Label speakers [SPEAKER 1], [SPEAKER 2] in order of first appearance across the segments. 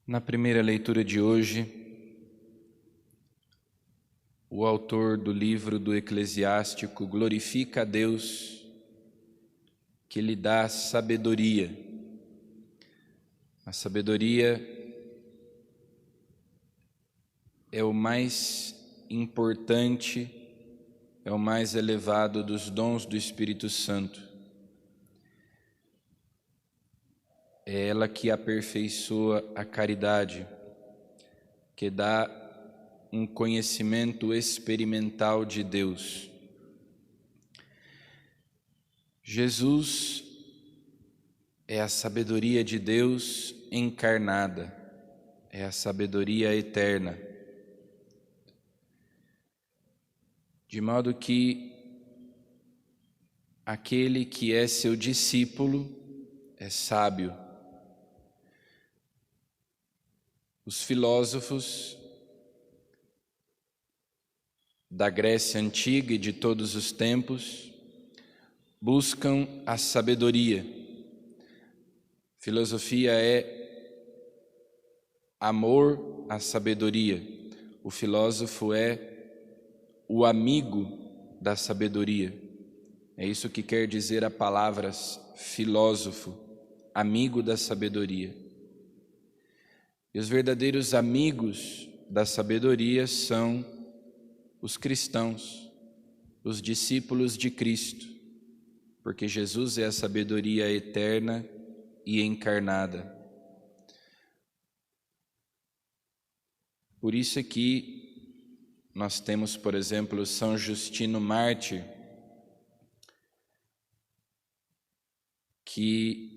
[SPEAKER 1] Na primeira leitura de hoje, o autor do livro do Eclesiástico glorifica a Deus que lhe dá sabedoria. A sabedoria é o mais importante, é o mais elevado dos dons do Espírito Santo. É ela que aperfeiçoa a caridade, que dá um conhecimento experimental de Deus. Jesus é a sabedoria de Deus encarnada, é a sabedoria eterna. De modo que aquele que é seu discípulo é sábio. Os filósofos da Grécia Antiga e de todos os tempos buscam a sabedoria. Filosofia é amor à sabedoria. O filósofo é o amigo da sabedoria. É isso que quer dizer a palavra filósofo, amigo da sabedoria. E os verdadeiros amigos da sabedoria são os cristãos, os discípulos de Cristo, porque Jesus é a sabedoria eterna e encarnada. Por isso é que nós temos, por exemplo, São Justino Mártir, que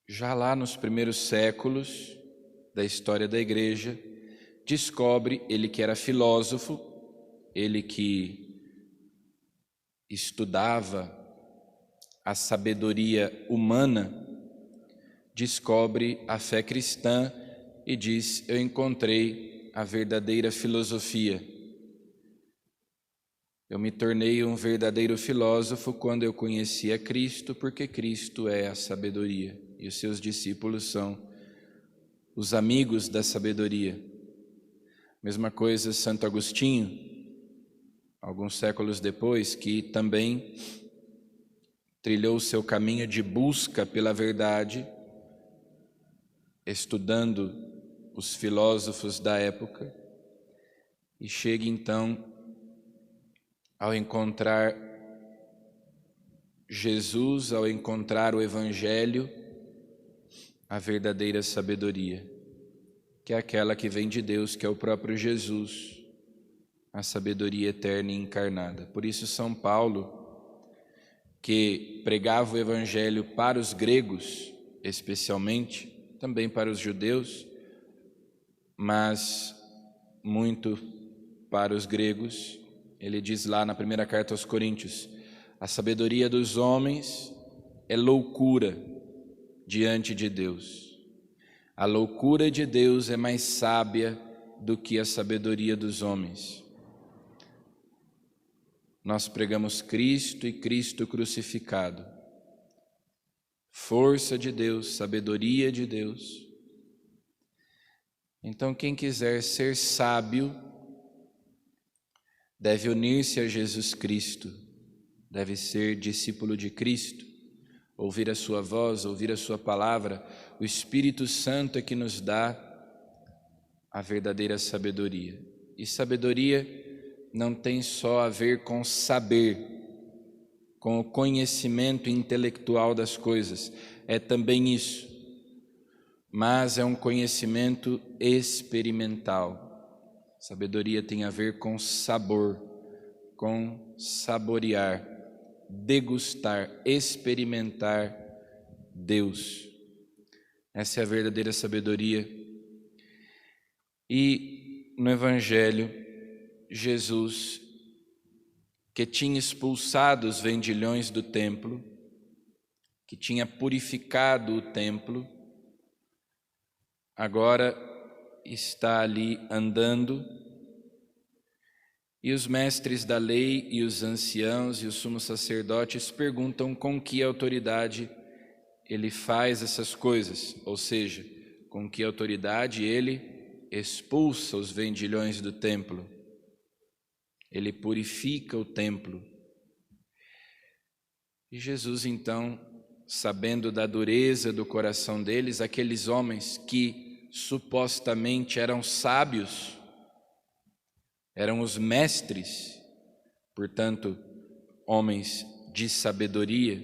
[SPEAKER 1] já lá nos primeiros séculos da história da Igreja, descobre, ele que era filósofo, ele que estudava a sabedoria humana, descobre a fé cristã e diz: eu encontrei a verdadeira filosofia. Eu me tornei um verdadeiro filósofo quando eu conheci a Cristo, porque Cristo é a sabedoria e os seus discípulos são os amigos da sabedoria. Mesma coisa Santo Agostinho, alguns séculos depois, que também trilhou o seu caminho de busca pela verdade, estudando os filósofos da época, e chega então, ao encontrar Jesus, ao encontrar o Evangelho, a verdadeira sabedoria, que é aquela que vem de Deus, que é o próprio Jesus, a sabedoria eterna e encarnada. Por isso São Paulo, que pregava o Evangelho para os gregos, especialmente, também para os judeus, mas muito para os gregos, ele diz lá na primeira carta aos Coríntios: a sabedoria dos homens é loucura diante de Deus. A loucura de Deus é mais sábia do que a sabedoria dos homens. Nós pregamos Cristo e Cristo crucificado. Força de Deus, sabedoria de Deus. Então, quem quiser ser sábio deve unir-se a Jesus Cristo, deve ser discípulo de Cristo, ouvir a sua voz, ouvir a sua palavra. O Espírito Santo é que nos dá a verdadeira sabedoria. E sabedoria não tem só a ver com saber, com o conhecimento intelectual das coisas, é também isso, mas é um conhecimento experimental. Sabedoria tem a ver com sabor, com saborear, degustar, experimentar Deus. Essa é a verdadeira sabedoria. E no Evangelho, Jesus, que tinha expulsado os vendilhões do templo, que tinha purificado o templo, agora está ali andando, e os mestres da lei e os anciãos e os sumos sacerdotes perguntam com que autoridade ele faz essas coisas, ou seja, com que autoridade ele expulsa os vendilhões do templo. Ele purifica o templo. E Jesus, então, sabendo da dureza do coração deles, aqueles homens que supostamente eram sábios, eram os mestres, portanto, homens de sabedoria,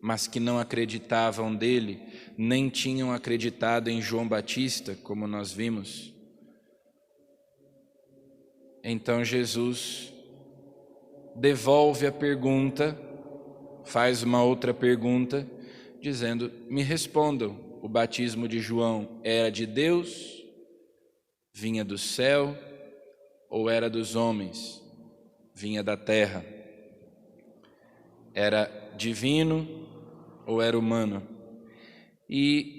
[SPEAKER 1] mas que não acreditavam dele, nem tinham acreditado em João Batista, como nós vimos. Então Jesus devolve a pergunta, faz uma outra pergunta, dizendo: me respondam, o batismo de João era de Deus, vinha do céu, ou era dos homens, vinha da terra? Era divino ou era humano? E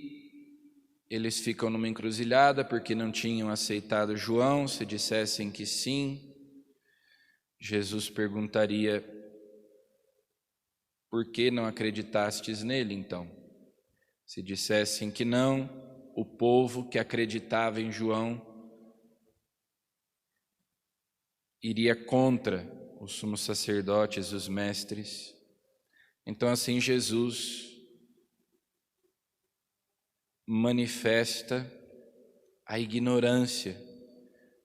[SPEAKER 1] eles ficam numa encruzilhada porque não tinham aceitado João. Se dissessem que sim, Jesus perguntaria: por que não acreditastes nele então? Se dissessem que não, o povo que acreditava em João iria contra os sumos sacerdotes, os mestres. Então assim Jesus manifesta a ignorância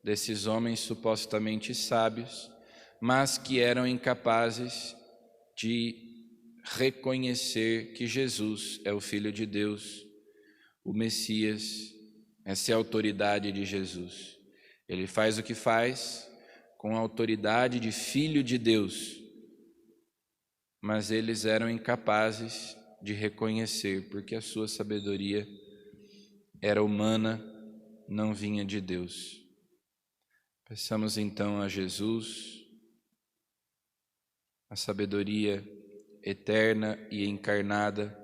[SPEAKER 1] desses homens supostamente sábios, mas que eram incapazes de reconhecer que Jesus é o Filho de Deus, o Messias. Essa é a autoridade de Jesus. Ele faz o que faz com a autoridade de Filho de Deus, mas eles eram incapazes de reconhecer, porque a sua sabedoria era humana, não vinha de Deus. Peçamos então a Jesus a sabedoria eterna e encarnada,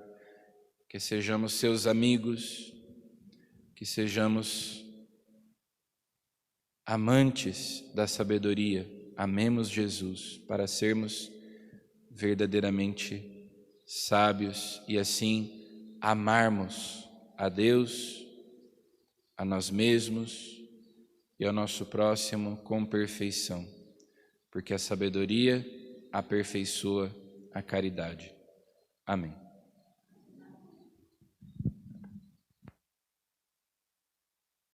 [SPEAKER 1] que sejamos seus amigos, que sejamos amantes da sabedoria, amemos Jesus para sermos verdadeiramente sábios e assim amarmos a Deus, a nós mesmos e ao nosso próximo com perfeição, porque a sabedoria aperfeiçoa a caridade. Amém.